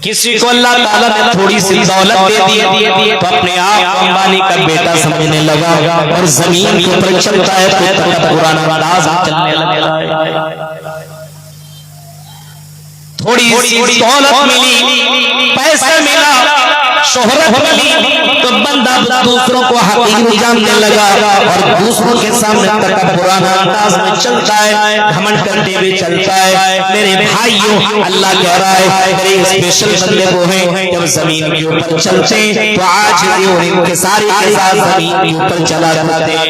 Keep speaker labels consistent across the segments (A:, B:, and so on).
A: किसी को अल्लाह ताला ने थोड़ी सी दौलत दे दी तो अपने आप अंबानी का बेटा समझने लगा और जमीन के ऊपर चलता है तो पुराना अंदाज चलने लगा। थोड़ी सी दौलत मिली, पैसा मिला, शोहरत मिली तो बंदा दूसरों को हकीर जानने लगा और दूसरों के सामने पुराना अंदाज में चलता है, घमंड करते हुए चलता है। मेरे भाइयों, अल्लाह कह रहा है मेरे स्पेशल बंदे वो हैं जब जमीन के ऊपर चलते तो आज और इनके सारे के साथ जमीन के ऊपर चला जाते हैं।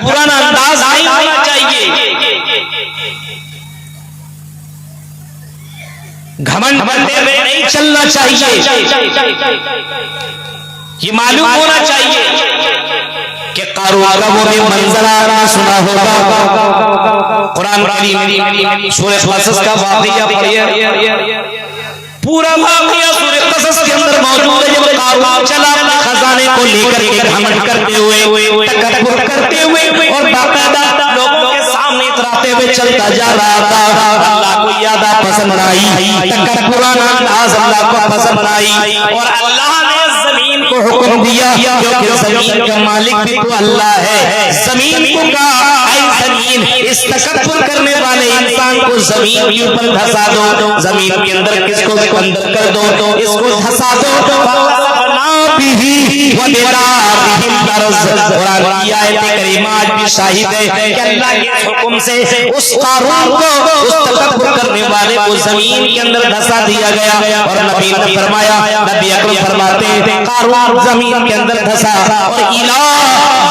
A: पुराना अंदाज नहीं होना चाहिए, घमंड करते हुए नहीं चलना चाहिए। ये मालूम होना चाहिए कि कारून का वो भी मंजर आ रहा सुना होगा। कुरान करीम सूरह क़सस का वाक़या पढ़िए, पूरा वाक़या सूरह क़सस के अंदर मौजूद है। जब कारून चला खजाने को लेकर के घमंड करते हुए, तकब्बुर करते हुए और बाकायदा लोगों के सामने इतराते हुए चलता जा रहा था। अल्लाह को यादा पसंद आई, पुराना अंदाज अल्लाह को पसंद आई और अल्लाह ने जमीन को हुक्म दिया क्योंकि जमीन का मालिक भी तो अल्लाह है। जमीन को कहा ऐ जमीन, इस तकब्बुर करने वाले इंसान को जमीन के ऊपर धंसा दो, जमीन के अंदर किसको अंदर कर दो, इसको धंसा दो। आज भी शाहिद है कि अल्लाह के हुक्म से उस कारून को, उस तकब्बुर करने वाले को जमीन के अंदर धंसा दिया गया और नबी ने फरमाया, नबी अकरम फरमाते हैं कारून जमीन के अंदर धंसा और इला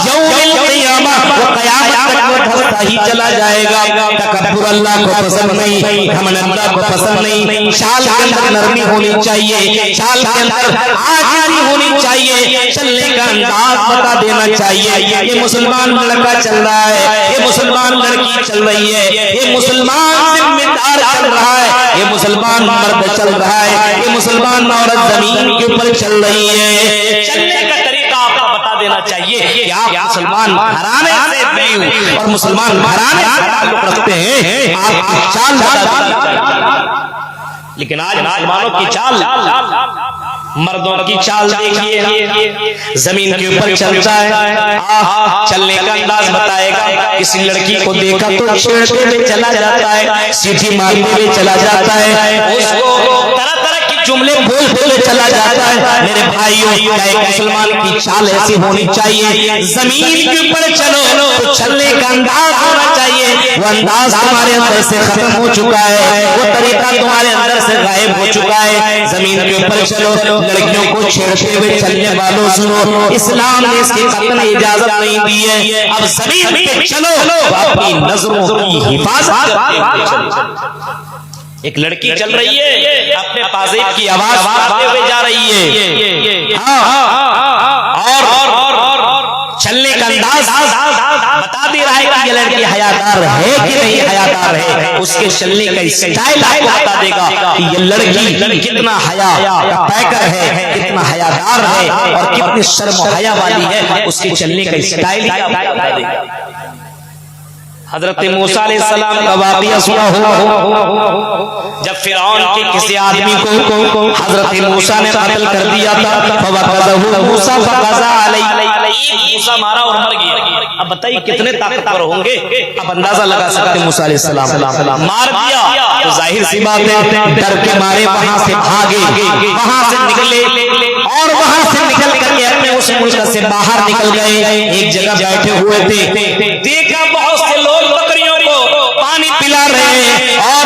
A: यौमिल क़ियामा वो क़यामत तक वो धंसता ही चला जाएगा। तकब्बुर अल्लाह को पसंद नहीं, घमंड अल्लाह को पसंद नहीं। चाल के अंदर नरमी होनी चाहिए, चाल के अंदर आजादी होनी चाहिए, चलने का अंदाज बता देना चाहिए। ये मुसलमान लड़का चल रहा है, ये मुसलमान लड़की चल रही है, ये मुसलमान जिम्मेदार चल रहा है, ये मुसलमान मर्द चल रहा है, ये मुसलमान औरत जमीन के ऊपर चल रही है। चलने का तरीका आपको बता देना चाहिए कि आप मुसलमान घराने से भी और मुसलमान घराने से ताल्लुक रखते हैं, आप चाल बता। लेकिन आज मुसलमानों की चाल, मर्दों की चाल देखिए, जमीन के ऊपर चलता है, चलने का अंदाज बताएगा। किसी लड़की को देखा तो छेड़ते हुए चला जाता है, सीटी मारते हुए चला जाता है, उसको तरह तरह के जुमले बोलते चला जाता है। मेरे भाइयों, एक मुसलमान की चाल ऐसी होनी चाहिए, जमीन के ऊपर चलो तो चलने का अंदाज होना चाहिए। वो अंदाज तुम्हारे अंदर से खत्म हो चुका है, वो तरीका तुम्हारे अंदर से गायब हो चुका है। जमीन के ऊपर चलो, लड़कियों को छेड़ते हुए चलने वालों सुनो, इस्लाम ने इसकी कतई इजाजत नहीं दी है। अब जमीन पे चलो तो अपनी नजरों की हिफाजत। एक लड़की चल रही है, अपने पाजेब की आवाज मारते हुए जा रही है, और चलने का अंदाज बता दे रहा है कि ये लड़की हयादार है कि नहीं हयादार है। उसके चलने का स्टाइल आपको बता देगा कि ये लड़की कितना हया का पैकर है, कितना हयादार है और कितनी शर्म हया वाली है। उसके चलने का स्टाइल बता देगा। हजरत मूसा अलैहिस्सलाम का वाक़या सुना हो, जब फिरौन के किसी आदमी को हजरत मूसा ने कत्ल कर दिया था, मूसा फक़ज़ा अलैहि, मूसा मारा और मर गया। अब बताइए कितने ताकतवर होंगे, अब अंदाजा लगा सकते। मूसा अलैहिस्सलाम मार दिया तो जाहिर सी बात है डर के मारे वहां से भागे, वहां से निकले और वहां से निकल करके अपने उस मुल्क से बाहर निकल गए। एक जगह बैठे हुए थे, देखा बहुत से लोग बकरियों को पानी पिला रहे हैं और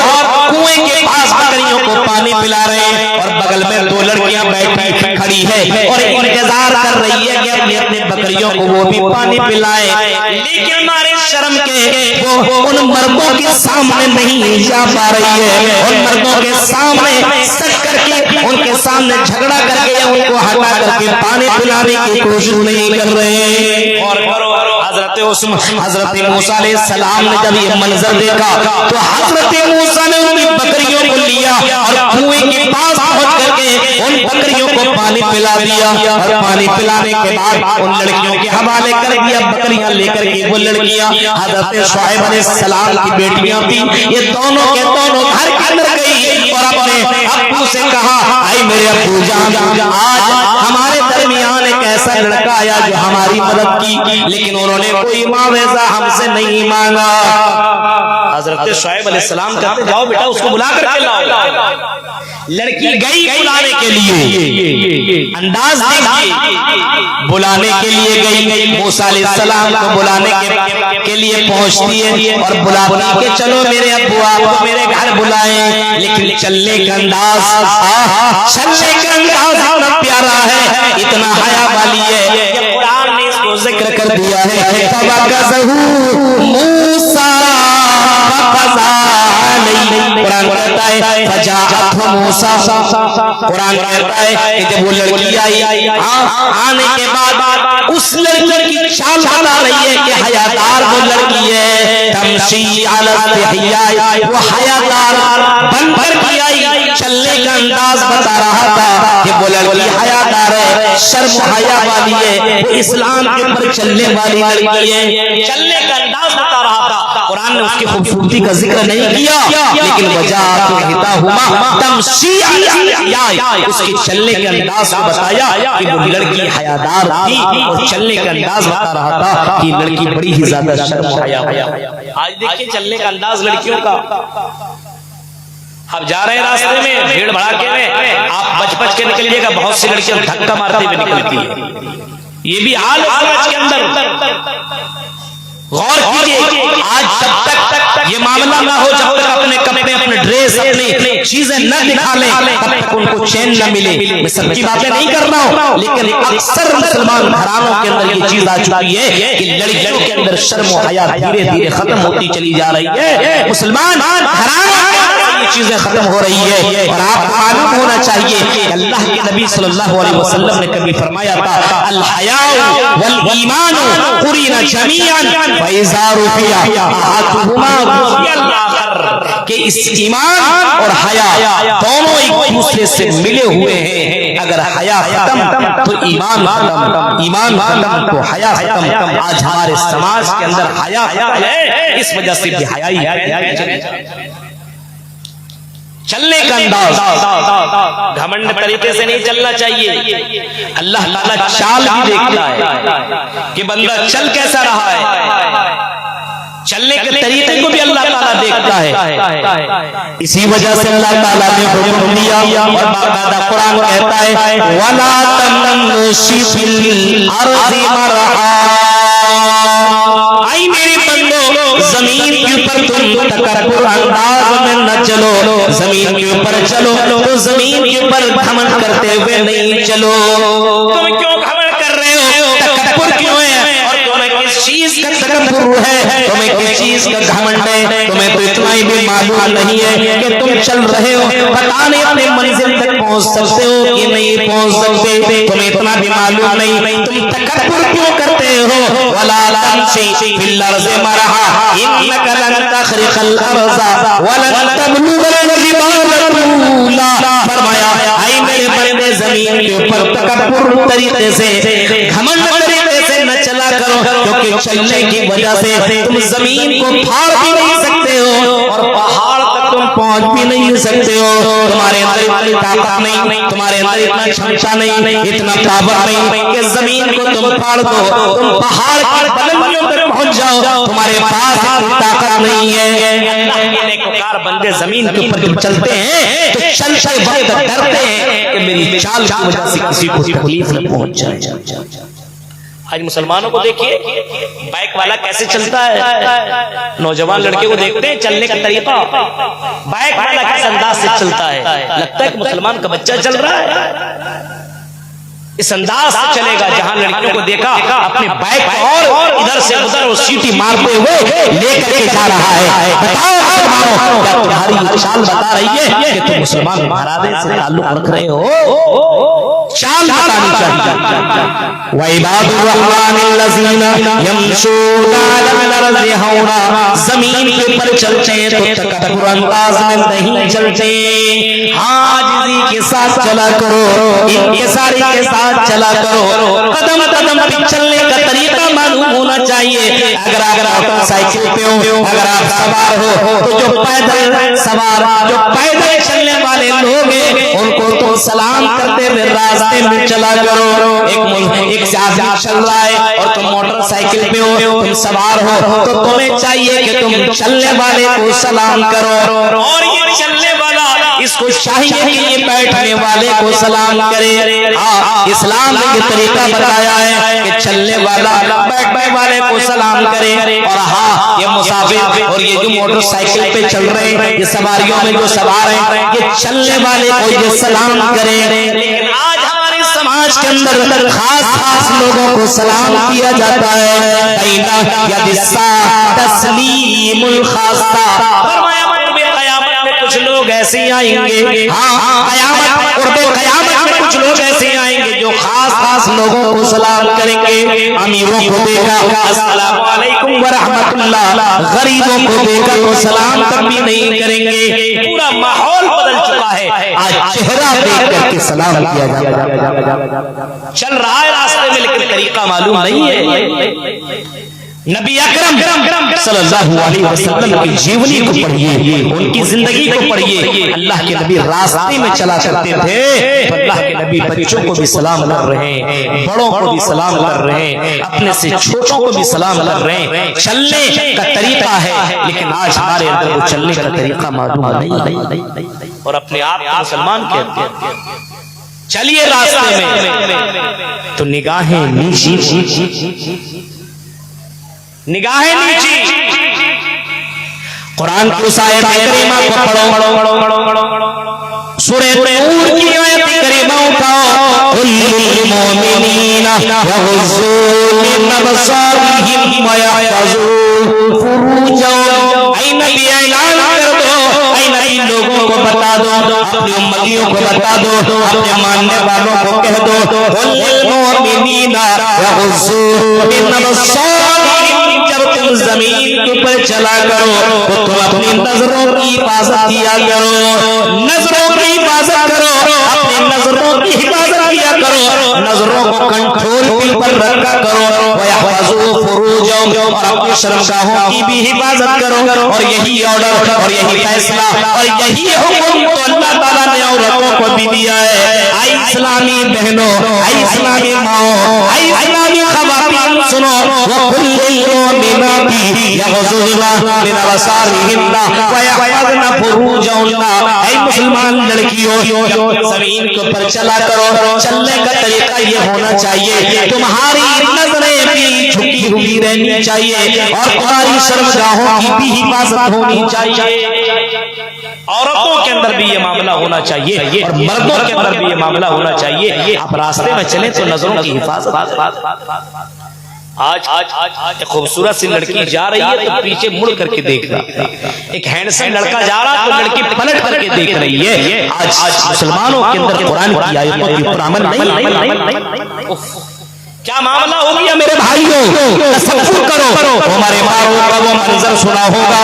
A: कुएं के पास बकरियों को पानी पिला रहे हैं और बगल में दो लड़कियां बैठी खड़ी है और इंतजार कर रही है कि अपने अपने बकरियों को वो भी पानी पिलाए। लेकिन हमारे शर्म के वो उन मर्दों के सामने नहीं जा पा रही है, उन मर्दों के सामने सच करके उनके सामने झगड़ा करके या उनको हटा करके पानी पिलाने की कोशिश नहीं कर रहे हैं। और हजरत मूसा अलैहिस्सलाम ने जब ये मंजर देखा तो हजरत मूसा ने उनकी बकरियों को लिया और कुएं के पास पहुंच करके उन बकरियों को पानी पिला दिया और पानी पिलाने के बाद उन लड़कियों के हवाले कर दिया। बकरियां लेकर के वो लड़कियां हजरत शुआइब अलैहिस्सलाम की बेटियां थी, ये दोनों के दोनों घर के अंदर गई और अब मेरे अब्बू जान, आज हमारे दरमियान एक ऐसा लड़का आया जो हमारी मदद की, लेकिन उन्होंने कोई मुआवजा हमसे नहीं मांगा। हजरत शुएब अलैहिस्सलाम कहते जाओ बेटा उसको बुला करके लाओ। लड़की गई बुलाने के लिए, अंदाज देखिए, बुलाने के लिए गई, मूसा अलैहिस्सलाम को बुलाने के लिए पहुंचती है और बुलाती के चलो मेरे अब्बू आपको मेरे घर बुलाएं, लेकिन चलने का अंदाज, चलने का अंदाज इतना प्यारा है, इतना हया वाली है कि कुरान ने इसको जिक्र कर दिया है। मूसा कुरान कहता है फजाअतहु मूसा, कुरान कहता है कि जब वो लड़की आई, आने के बाद उस लड़की की चाल बता रही है कि हयादार वो लड़की है, तमशी अला इस्तिहया, वो हयादार बन भर के आई, चलने का अंदाज बता रहा था कि वो लड़की हयादार है, शर्म हया वाली है, वो इस्लाम के ऊपर चलने वाली लड़की है, चलने का अंदाज बता रहा था। कुरान ने उसकी खूबसूरती का जिक्र नहीं किया, लेकिन उसके चलने के अंदाज को बताया कि वो लड़की हयादार थी और चलने का अंदाज बता रहा था कि लड़की बड़ी ही ज्यादा शर्म हया। आज देखिए चलने का अंदाज लड़कियों का। अब जा रहे हैं रास्ते में भीड़ भड़ाके में, आप बच के निकलिएगा, बहुत सी लड़कियां धक्का मारते हुए निकलती है। ये भी हाल समाज के अंदर। गौर कीजिए, आज जब तक ये मामला ना हो, जब तक अपने कपड़े, अपने ड्रेस, अपनी चीजें न दिखा लें, तब तक उनको चैन न मिले। मैं सबकी बातें नहीं कर रहा हूँ, लेकिन अक्सर मुसलमान घरानों के अंदर ये चीज आ चुकी है कि लड़कियों के अंदर शर्म और हया धीरे धीरे खत्म होती चली जा रही है। मुसलमान घरानों ये चीजें खत्म हो रही है। और आपको मालूम होना चाहिए कि अल्लाह के नबी सल्लल्लाहु अलैहि वसल्लम ने कभी फरमाया था, अल हयाउ वल ईमानु कुरीना जमीअन व इज़ा रुफिया अहदुहुमा रुफियल आखर, कि इस ईमान और हया दोनों एक दूसरे से मिले हुए हैं। अगर हया खत्म तो ईमान खत्म, ईमान खत्म तो हया खत्म। आज हमारे समाज के अंदर हया है, इस वजह से भी हया ही चलने का अंदाज घमंड तरीके से नहीं चलना चाहिए। अल्लाह ताला चाल भी देखता है कि बंदा चल कैसा रहा है, चलने के तरीके को भी अल्लाह ताला देखता है। इसी वजह से अल्लाह ताला ने हुक्म दिया और बाकायदा कुरान कहता है वला तमशी फिल अर्ज़ि मरहा, आई मेरे बंदो जमीन के ऊपर तुम तकब्बुर अंदाज में न चलो, जमीन के ऊपर चलो तो जमीन के ऊपर घमंड करते हुए नहीं चलो। तुम क्यों घमंड कर रहे हो, तकब्बुर क्यों है, और तुम्हें किस चीज का तकब्बुर है, तुम्हें किस चीज का घमंड है? तुम्हें तो इतना ही भी मालूम नहीं है कि तुम चल रहे हो, पता नहीं अपने मंजिल तक पहुंच सकते हो कि नहीं पहुंच सकते, तुम्हें इतना भी मालूम नहीं, तुम तकब्बुर क्यों करते हो? वला तमशी फिल अर्ज़ि मरहा इन्नका लन तखरिक़ल अर्ज़ा वलन तबलुगल जिबाला तूला। फरमाया आई मेरे बंदे जमीन के ऊपर तकब्बुर तरीके से, घमंड तरीके से न चला करो, क्योंकि चलने की वजह से तुम जमीन को फाड़ भी नहीं सकते हो और पहाड़ तक तुम पहुंच भी नहीं सकते हो। तुम्हारे अंदर इतनी ताकत नहीं, तुम्हारे अंदर इतना क्षमता नहीं, इतना पावर नहीं कि जमीन को तुम फाड़ दो, तुम पहाड़ की बुलंदियों तक पहुंच जाओ, तुम्हारे पास ताकत नहीं है। अल्लाह के नेककार बंदे जमीन के ऊपर जब चलते हैं तो चलते वक्त डरते हैं कि मेरी चाल की वजह से किसी को तकलीफ न पहुंच जाए। आज मुसलमानों को देखिए, बाइक वाला कैसे चलता है, नौजवान लड़के को देखते हैं चलने का तरीका, बाइक वाला किस अंदाज से चलता है, लगता है कि मुसलमान का बच्चा चल रहा है। इस अंदाज से चलेगा जहां लड़कियों को देखा अपने बाइक और इधर से उधर वो सीटी मारते हुए लेकर के जा रहा है। बताओ मुसलमानों, क्या तुम्हारी चाल बता रही है कि तुम मुसलमान महाराजे से ताल्लुक रख रहे हो? चाल बतानी चाहिए। व इबादुर रहमानिल लज़ीना यमशूना अलल अर्ज़ि हौना, जमीन के ऊपर चलते हैं तो तकब्बुर अंदाज में नहीं चलते, आजिज़ी के साथ चला करो, इंकिसारी के साथ चला करो, कदम कदम पे चलने का तरीका मालूम होना चाहिए। अगर आप साइकिल पे हो, अगर आप सवार हो तो जो पैदल सवार, जो पैदल चलने वाले लोग हैं उनको तो तुम सलाम करते हुए रास्ते में चला करो। एक आदमी चल रहा है और तुम मोटरसाइकिल पे हो, तुम सवार हो, तो तुम्हें चाहिए कि तुम चलने वाले को सलाम करो। और ये चलने वाला इसको चाहिए कि ये बैठने वाले को सलाम करे। हाँ, इस्लाम ने ये तरीका बताया है कि चलने वाला बैठने वाले को सलाम करे। और हाँ, ये मुसाफिर और ये जो मोटरसाइकिल पे चल रहे हैं, ये सवारियों में जो सवार हैं, ये चलने वाले को ये सलाम करे। लेकिन आज हमारे समाज के अंदर खास लोगों को सलाम किया जाता है। तस्लीमुल खासा, कुछ लोग ऐसे आएंगे, हाँ क़यामत में कुछ लोग ऐसे आएंगे जो खास लोगों को सलाम करेंगे। अमीरों को देखा अस्सलामु अलैकुम व रहमतुल्लाह, गरीबों को देखा तो सलाम तक भी नहीं करेंगे। पूरा माहौल बदल चुका है। आज चेहरा देख करके सलाम किया जाता, चल रहा है रास्ते में, लेकिन तरीका मालूम नहीं है। नबी अकरम सल्लल्लाहु अलैहि वसल्लम की जीवनी को पढ़िए, उनकी जिंदगी को पढ़िए। अल्लाह के नबी रास्ते में चला करते थे तो अल्लाह के नबी बच्चों को भी सलाम कर रहे हैं, बड़ों को भी सलाम कर रहे हैं, अपने से छोटों को भी सलाम कर रहे हैं। चलने का तरीका है, लेकिन आज हमारे अंदर वो चलने का तरीका मालूम नहीं और अपने आप को मुसलमान कहते हैं। चलिए रास्ते में तो निगाहें नीची, कुरान की उस आयत करीमा को पढ़ो, सूरह नूर की आयत करीमा उठाओ। कुल्लिल मोमिनीना यग़ज़ू मिन अबसारिहिम व यहफ़ज़ू फुरूजहुम। ऐ नबी ऐलान कर दो, ऐ नबी लोगों को बता दो, अपनी उम्मतियों को बता दो, अपने मानने वालों को कह दो, कुल्लिल मोमिनीना यग़ज़ू मिन अबसारिहिम। जब तुम जमीन के ऊपर चला करो तो तुम अपनी नजरों की हिफाजत किया करो, नजरों की हिफाजत करो, अपनी नजरों की हिफाजत किया करो, नजरों को कंट्रोल पर रखा करो। वयहफ़ज़ू फुरूजहुम, और अपनी शर्मगाहों की भी हिफाजत करो। और यही ऑर्डर और यही फैसला और यही हुक्म तो अल्लाह ताला ने औरतों को भी दिया है। आई इस्लामी बहनों, आई इस्लामी माओ, आई इस्लामी ख़वातीन सुनो, वकुल्लिल मोमिनाती यग़ज़ुज़ना मिन अबसारिहिन्ना व यहफ़ज़ना फुरूजहुन्ना। ऐ मुसलमान लड़कियों, जमीन के ऊपर चला करो, चलने का तरीका ये होना चाहिए, तुम्हारी नजरें भी झुकी हुई रहनी चाहिए और तुम्हारी शर्मगाहों की भी हिफाजत होनी चाहिए। औरतों के अंदर भी ये मामला होना चाहिए और मर्दों के अंदर भी ये मामला होना चाहिए। आप रास्ते में चले तो नजरों की हिफाजत। आज एक खूबसूरत सी लड़की जा रही है तो पीछे मुड़ करके देख रहा, एक हैंडसम लड़का जा रहा तो लड़की पलट करके देख रही है। आज मुसलमानों के अंदर कुरान की आयतों के ऊपर अमल नहीं। क्या मामला हो गया मेरे भाइयों, तसव्वुर करो, हमारे मारों का वो मंजर सुना होगा।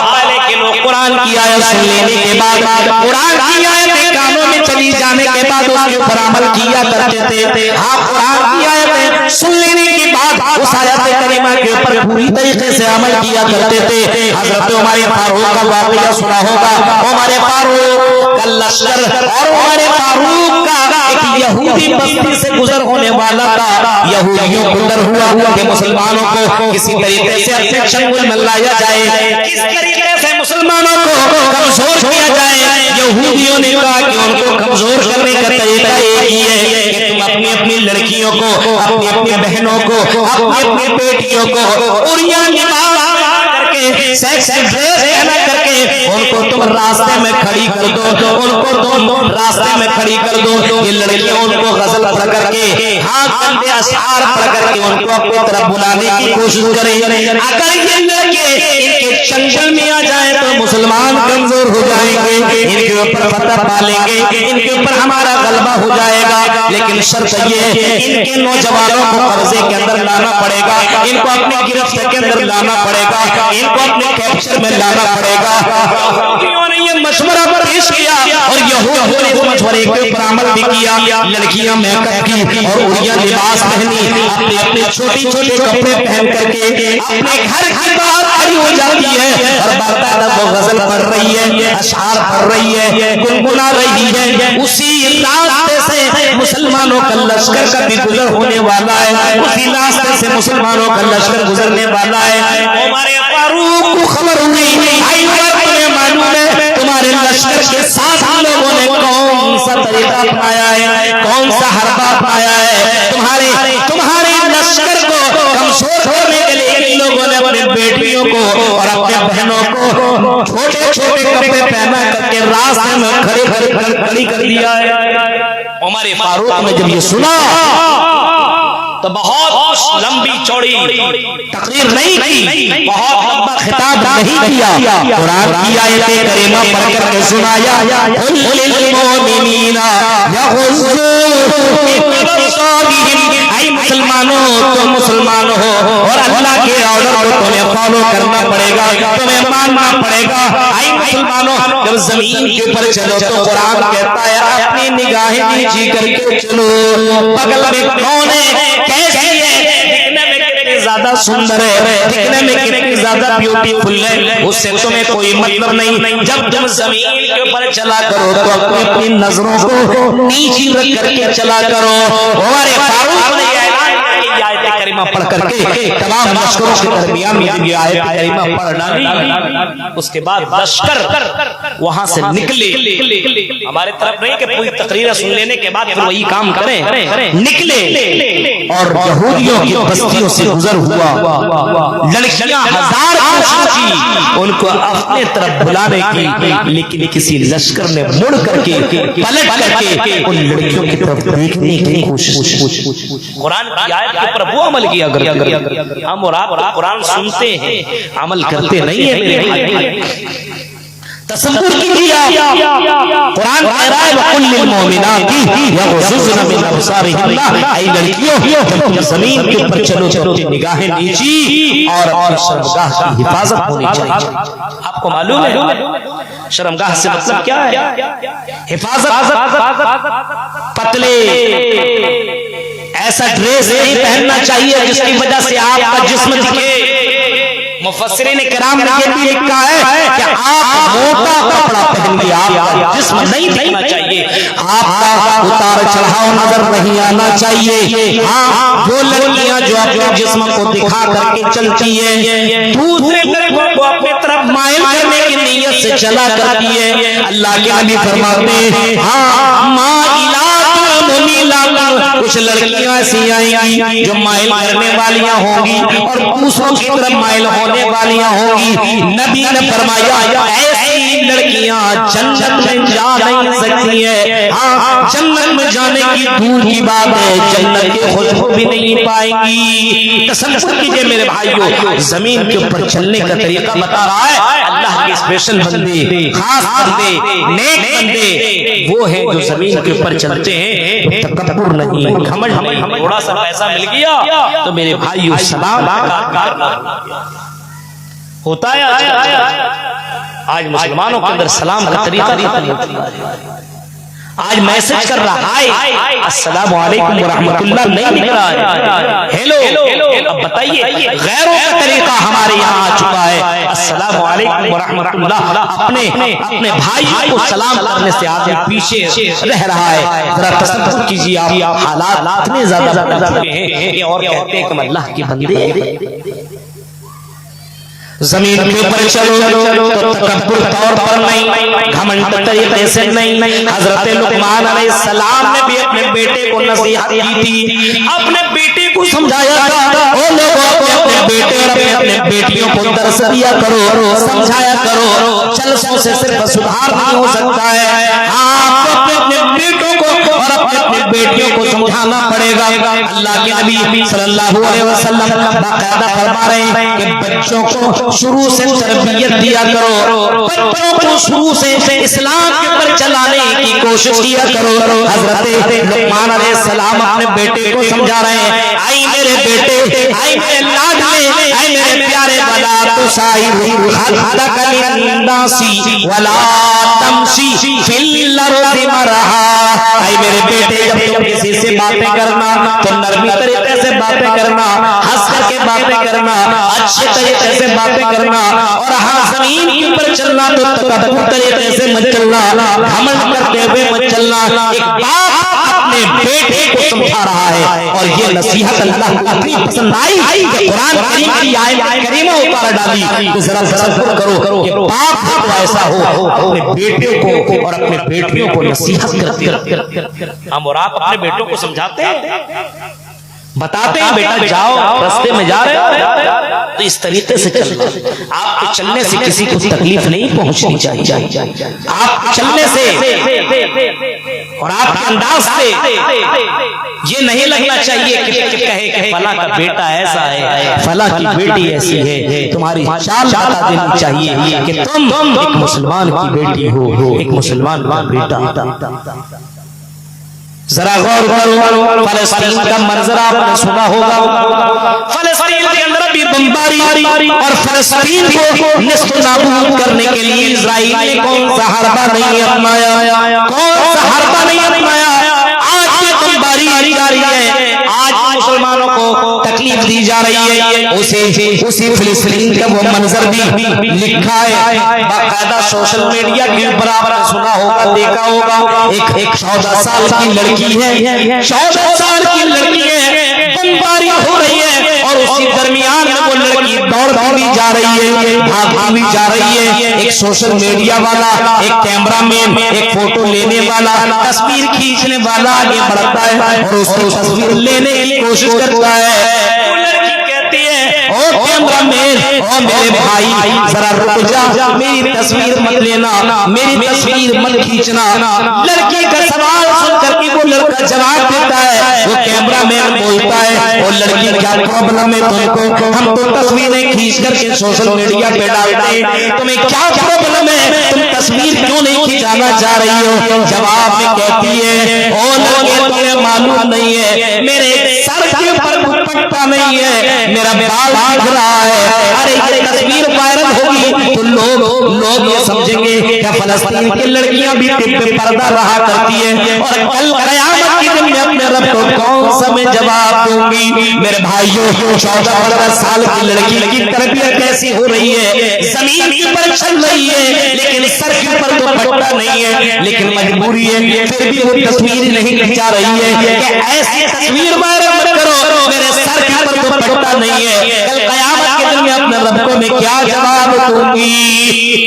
A: पहले के लोग कुरान की आयत सुन लेने के बाद, कुरान की आयत कानों में चली जाने के बाद उसके ऊपर अमल किया करते थे। हाँ, कुरान की आयत सुन लेने के बाद उस आयत करीमा के ऊपर पूरी तरीके से अमल किया करते थे। हजरत हमारे फारूक का वाक़या सुना होगा। हमारे फारूक का लश्कर और हमारे फारूक का एक यहूदी बस्ती से गुजर होने वाला था। यहूदियों को डर हुआ कि मुसलमानों को किसी तरीके से अपने चंगुल में लाया जाए, किस तरीके से मुसलमानों को कमजोर किया जाए। यहूदियों ने कहा कि उनको कमजोर करने का तरीका एक ही है कि तुम अपनी अपनी लड़कियों को, अपनी अपनी बहनों को, अपनी अपनी बेटियों को उरिया निकाल करके, सेक्स ड्रेस पहना करके उनको तुम रास्ते में खड़ी कर दो, उनको तुम रास्ते में खड़ी कर दो। ये लड़कियां उनको गजल पढ़ करके, हाँ कंधे अशआर पढ़ करके उनको अपनी तरफ बुलाने की कोशिश करें। अगर ये लड़के इनके चंचल में आ जाए तो मुसलमान कमजोर हो जाएंगे, इनके ऊपर फतह पा लेंगे, इनके ऊपर हमारा गलबा हो जाएगा। लेकिन शर्त ये है, इनके नौजवानों को कब्जे के अंदर लाना पड़ेगा, इनको अपनी गिरफ्त के अंदर लाना पड़ेगा, इनको अपने कैप्चर में लाना पड़ेगा। ये मशवरा पेश किया और यहूदियों ने इस मशवरे के ऊपर अमल भी किया। लड़कियां मेकअप की और उड़िया लिबास पहनी, अपने अपने छोटे छोटे कपड़े पहन करके अपने घर के बाहर खड़ी हो जाती है और बाकायदा वो गजल पढ़ रही है, अशआर पढ़ रही है, गुनगुना रही है। उसी का भी गुजर होने वाला है, उसी रास्ते से मुसलमानों का लश्कर गुजरने वाला है। हमारे फारूक को खबर हुई, आई तुम्हें मालूम है तुम्हारे लश्कर के साथ लोगों ने कौन सा तरीका अपनाया है, कौन सा हरबा अपनाया है। तुम्हारे लश्कर को कमजोर करने के लिए इन लोगों ने अपने बेटियों को और अपने बहनों को छोटे छोटे कपड़े पहना करके रास्ते में खड़ी कर दिया है। उमर फारूक ने जब ये सुना तो बहुत लंबी चौड़ी तकरीर नहीं की, बहुत लंबा खिताब नहीं किया, कुरान की आयतें करीमा पढ़ करके सुनाया, आई मुसलमानों तुम मुसलमान हो और अल्लाह के ऑर्डर को तुम्हें फॉलो करना पड़ेगा, तुम्हें मानना पड़ेगा। आई मुसलमानों जब जमीन के ऊपर चलो तो कुरान कहता है अपनी निगाहें नीची करके चलो, बगल में कौन है, कैसी है, दिखने में कितनी ज्यादा सुंदर है, दिखने में कितनी ज्यादा ब्यूटीफुल है, उससे तुम्हें कोई मतलब नहीं। जब तुम जमीन के ऊपर चला करो तो अपनी नजरों को नीची रख करके चला करो। हमारे फारूक ने करीमा पढ़ करके तमाम लश्करों के दरमियान में ये आयत करीमा पढ़ना नहीं, उसके बाद लश्कर वहां से निकले। हमारे तरफ नहीं कि पूरी तकरीर सुन लेने के बाद फिर वही काम करें, निकले और यहूदियों की बस्तियों से गुजर हुआ। लड़कियां हजार कोशिश की उनको अपने तरफ बुलाने की, लेकिन किसी लश्कर ने मुड़ करके पलट करके उन लड़कियों की तरफ देखने की कोशिश। कुरान की आयत के ऊपर वो अमल किया करते। हम और आप कुरान सुनते हैं, अमल करते नहीं है मेरे भाई। तसव्वुर कीजिए, कुरान कह रहा है वकुल्लिल मोमिनाती यग़ज़ुज़्न मिन अब्सारिहिन्ना, ऐ लड़कियों तुम जमीन के ऊपर चलो तो निगाहें नीची और शर्मगाह की हिफाजत होनी चाहिए। आपको मालूम है शर्मगाह से मतलब क्या है? हिफाजत। पतले ऐसा ड्रेस नहीं पहनना चाहिए जिसकी वजह से आपका जिस्म दिखे। मुफस्सिरीन किराम ने ये भी लिखा है कि आप मोटा कपड़ा पहनिए, आपका जिस्म नहीं दिखना चाहिए, आपका उतार चढ़ाव नजर नहीं आना चाहिए। हाँ, वो लड़कियां जो अपने जिस्म को दिखा करके चलती है, दूसरे को अपनी तरफ माइल करने की नीयत से चला करती है, अल्लाह के नबी फरमाते हैं हाँ कुछ लड़कियां ऐसी आएंगी जो माइल करने वालियां होंगी और दूसरों की तरफ माइल होने वालियां होंगी। नबी ने फरमाया ऐसी लड़कियां जन्नत में जा नहीं सकती है। हाँ, जन्नत में जाने की दूर की बात है, जन्नत की खुशबू भी नहीं पाएंगी। तसव्वुर कीजिए मेरे भाइयों, जमीन के ऊपर चलने का तरीका बता रहा है अल्लाह के स्पेशल बंदे, खास बंदे, नेक बंदे वो हैं जो जमीन के ऊपर चलते हैं, तकब्बुर नहीं, घमंड नहीं। थोड़ा सा पैसा मिल गया तो मेरे भाइयों सलाम होता है। आज मुसलमानों के अंदर सलाम का तरीका आज मैसेज कर रहा है अस्सलामु अलैकुम व रहमतुल्लाह नहीं लिख रहा है, हेलो। अब बताइए गैरों का तरीका हमारे यहाँ आ चुका है अस्सलामु अलैकुम व रहमतुल्लाह। अपने भाई को सलाम करने से आदमी पीछे रह रहा है। जरा तसव्वुर कीजिए, आप हालात इतने ज्यादा बदल चुके हैं और कहते हैं कि अल्लाह के बंदे जमीन के ऊपर चलो तो तकब्बुर तौर पर नहीं, घमंड तरीके से नहीं। हजरत लुकमान अलैहिस्सलाम ने भी अपने बेटे को नसीहत की थी, अपने बेटे को समझाया था ओ लोगों अपने बेटे और अपने बेटियों को दर्स दिया करो, समझाया करो। जलसों से सिर्फ सुधार नहीं हो सकता है, आपको अपने बेटों को और अपने बेटियों को समझाना पड़ेगा। अल्लाह के नबी सल्लल्लाहु अलैहि वसल्लम बाकायदा फरमा रहे हैं कि बच्चों को शुरू से तरबियत दिया करो, बच्चों को शुरू से इस्लाम के ऊपर चलाने की कोशिश किया करो। हजरत लुकमान अलैहिस्सलाम अपने बेटे को समझा रहे हैं, आई मेरे बेटे, आई मेरे लाडले, आई मेरे प्यारे, वला तुसाइर खदक लिन्नासी वला तमशी फिल अर्दि मरहा। आई मेरे बेटे, जब तुम किसी से बातें करना तो नरमी तरीके से बातें करना, हंस करके बातें करना, अच्छे तरीके से बातें करना, और हाँ जमीन के ऊपर चलना तो तकब्बुर तरीके से मत चलना, घमंड करते हुए मत चलना। चलना। एक बाप अपने बेटे को समझा रहा है और ये नसीहत अल्लाह को इतनी पसंद आई कि कुरान करीम की आयत करीमा उतार डाली। तो जरा तसव्वुर करो कि बाप को ऐसा हो अपने बेटे को और अपने बेटियों को नसीहत करते। हम और आप अपने बेटों को समझाते हैं, बताते हैं बेटा जाओ, रास्ते में जा रहे हो तो इस तरीके से चलना। आपके चलने से किसी को तकलीफ नहीं पहुंचनी चाहिए। आप चलने से और आपके अंदाज से ये नहीं लगना चाहिए कि कहे कि फला का बेटा ऐसा है, फला की बेटी ऐसी है। तुम्हारी चाल बता देनी चाहिए कि तुम एक मुसलमान की बेटी हो, एक मुसलमान का बेटा। जरा गौर करो, फलस्तीन का मंजर आपने सुना होगा। फलस्तीन के अंदर भी बमबारी और फलस्तीन को निस्त नाबूद करने के लिए इजराइल ने कौन सा हरबा नहीं अपनाया, कौन सा हरबा नहीं अपनाया। आज भी बमबारी जारी है, आज मुसलमानों को तकलीफ दी जा रही है। उसी फिलिस्तीन का वो मंजर भी लिखा है बाकायदा सोशल मीडिया के ऊपर आपने सुना होगा, देखा होगा। एक 14 साल की लड़की है, 14 साल की लड़की है, बमबारी हो रही है और उसी दरमियान में वो लड़की दौड़ जा रही है, भाग भी जा रही है। एक सोशल मीडिया वाला, एक कैमरामैन, एक फोटो लेने वाला, तस्वीर खींचने वाला आगे बढ़ता है और उसकी तस्वीर लेने की कोशिश करता है। ओ कैमरामैन, ओ मेरे भाई जरा रुक जा, मेरी तस्वीर मत लेना, मेरी तस्वीर मत खींचना। लड़की का सवाल सुनकर के वो लड़का जवाब देता है, वो कैमरामैन बोलता है, ओ लड़की क्या प्रॉब्लम है तुमको, हम तो तस्वीरें खींच करके सोशल मीडिया पे डालते हैं, तुम्हें क्या प्रॉब्लम है, तुम तस्वीर क्यों नहीं खिंचाना चाह रही हो। जवाब में कहती है, ओ लड़के तुम्हें मालूम नहीं है, मेरे सर के ऊपर दुपट्टा नहीं है, मेरा बाल दिख रहा है। अरे ये तस्वीर वायरल होगी तो लोग ये समझेंगे कि फलस्तीन की लड़कियां भी पर्दा रहा करती है और कल क़यामत के दिन मैं अपने रब को कौन सा मैं जवाब दूंगी। मेरे भाइयों 14-15 साल की लड़की की तरबियत कैसी हो रही है, जमीन के ऊपर चल रही है लेकिन सर के ऊपर दुपट्टा नहीं है, लेकिन मजबूरी है फिर भी वो तस्वीर नहीं खिंचा रही है कि ऐसी तस्वीर वायरल मत करो, मेरे सर के ऊपर दुपट्टा नहीं है, कल क़यामत के दिन में अपने रब को मैं क्या जवाब दूंगी।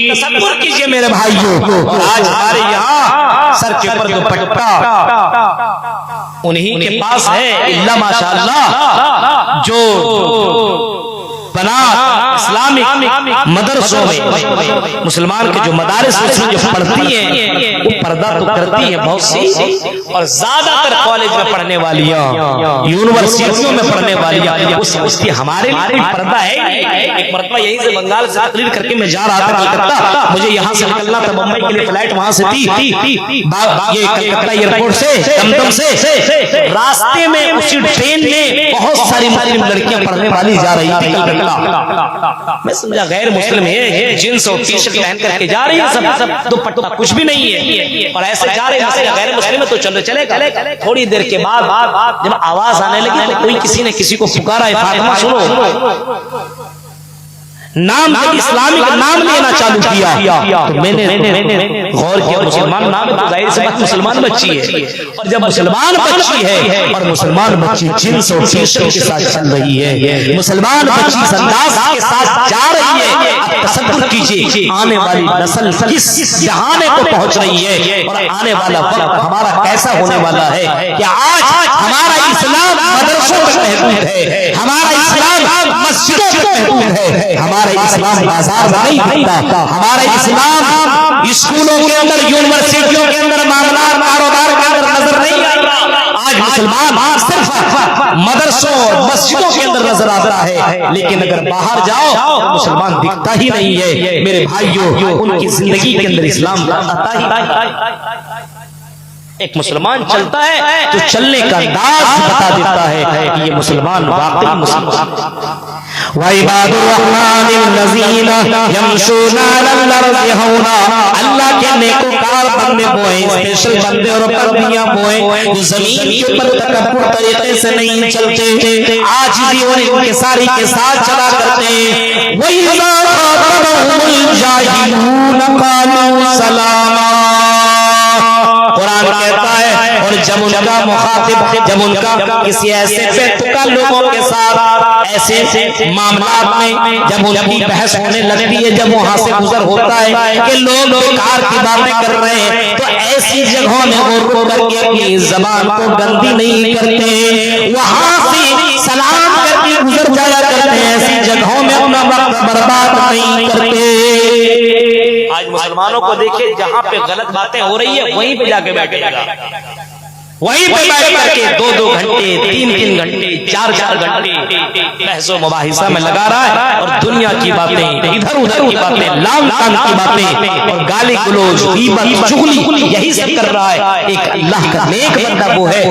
A: तसव्वुर कीजिए मेरे भाइयों, और आज हमारे यहाँ सर के ऊपर दुपट्टा उन्हीं के पास है, इल्ला माशाअल्लाह जो बना इस्लामिक मदरसों में मुसलमान के जो मदारिस में जो पढ़ती हैं वो पर्दा तो करती है बहुत सी, और ज्यादातर कॉलेज में पढ़ने वालियां, यूनिवर्सिटियों में पढ़ने वालियां वो समझती हमारे लिए पर्दा है। एक मरतबा यहीं से बंगाल से तकरीर करके मैं जा रहा था कलकत्ता, मुझे यहाँ से निकलना था मुंबई के लिए, फ्लाइट वहां से थी ये कलकत्ता एयरपोर्ट से दमदम से। रास्ते में उसी ट्रेन में बहुत सारी मुस्लिम लड़कियां पढ़ने वाली जा रही थी। मैं समझा गैर मुस्लिम है, जींस और टी शर्ट पहन करके जा रही है, सब दुपट्टा कुछ भी नहीं है और ऐसे जा रहे हैं। गैर मुस्लिम है तो चलेगा। थोड़ी देर के बाद जब आवाज आने लगी तो कोई किसी ने किसी को पुकारा, फातिमा सुनो, नाम इस्लामिक नाम लेना चालू किया। तो मैंने गौर किया मुसलमान नाम है तो जाहिर सी बात मुसलमान बच्ची है, और जब मुसलमान बच्ची है और मुसलमान बच्ची जींस और टी शर्ट के साथ चल रही है, मुसलमान बच्ची अंदाज के साथ जा रही है, अब तसव्वुर कीजिए आने वाली नस्ल किस जहाने को पहुंच रही है और आने वाला वक्त हमारा कैसा होने वाला है। कि आज हमारा इस्लाम मदरसों में महदूद है, हमारा इस्लाम मस्जिदों में महदूद है, हमारा इस्लाम बाजार में नहीं होता, हमारा इस्लाम स्कूलों के अंदर, यूनिवर्सिटियों के अंदर, मामला कारोबार के अंदर नजर नहीं आता। आज मुसलमान सिर्फ मदरसों मस्जिदों के अंदर नजर आता है, लेकिन अगर बाहर जाओ तो मुसलमान दिखता ही नहीं है। मेरे भाइयों उनकी जिंदगी के अंदर इस्लाम आता ही। एक मुसलमान चलता है तो चलने का अंदाज बता देता है कि ये मुसलमान वाकई मुसलमान। अल्लाह के नेकोकार बंदे वो हैं, स्पेशल बंदे और बंदियां वो हैं जो जमीन के ऊपर तकब्बुर तरीके से नहीं चलते, आजिज़ी और इंकिसारी के साथ चला करते हैं। वइज़ा ख़ातबहुमुल जाहिलून क़ालू सलामा। कुरान कहता जब उनका मुखातिब, जब उनका किसी ऐसे बेतुका लोगों के साथ ऐसे मामलात में जब उनकी बहस होने लगती है, जब वहां से गुजर होता है कि लोग बेकार की बातें कर रहे हैं, तो ऐसी जगहों में वो रुक करके अपनी जबान को गंदी नहीं करते, वहां से सलाम करके गुजर जाया करते हैं, ऐसी जगहों में अपना वक्त बर्बाद नहीं करते।
B: आज मुसलमानों को देखिए, जहाँ पे गलत बातें हो रही है वहीं पे जाके बैठेगा,
A: वहीं पे बैठ करके 2-2 घंटे, 3-3 घंटे, 4-4 घंटे बहसो मुबाहिसा में लगा रहा है, और दुनिया की बातें, इधर उधर की बातें, लाम ताम की बातें और गाली गलौज, गीबत, चुगली, यही सब कर रहा है। एक अल्लाह का नेक बंदा वो है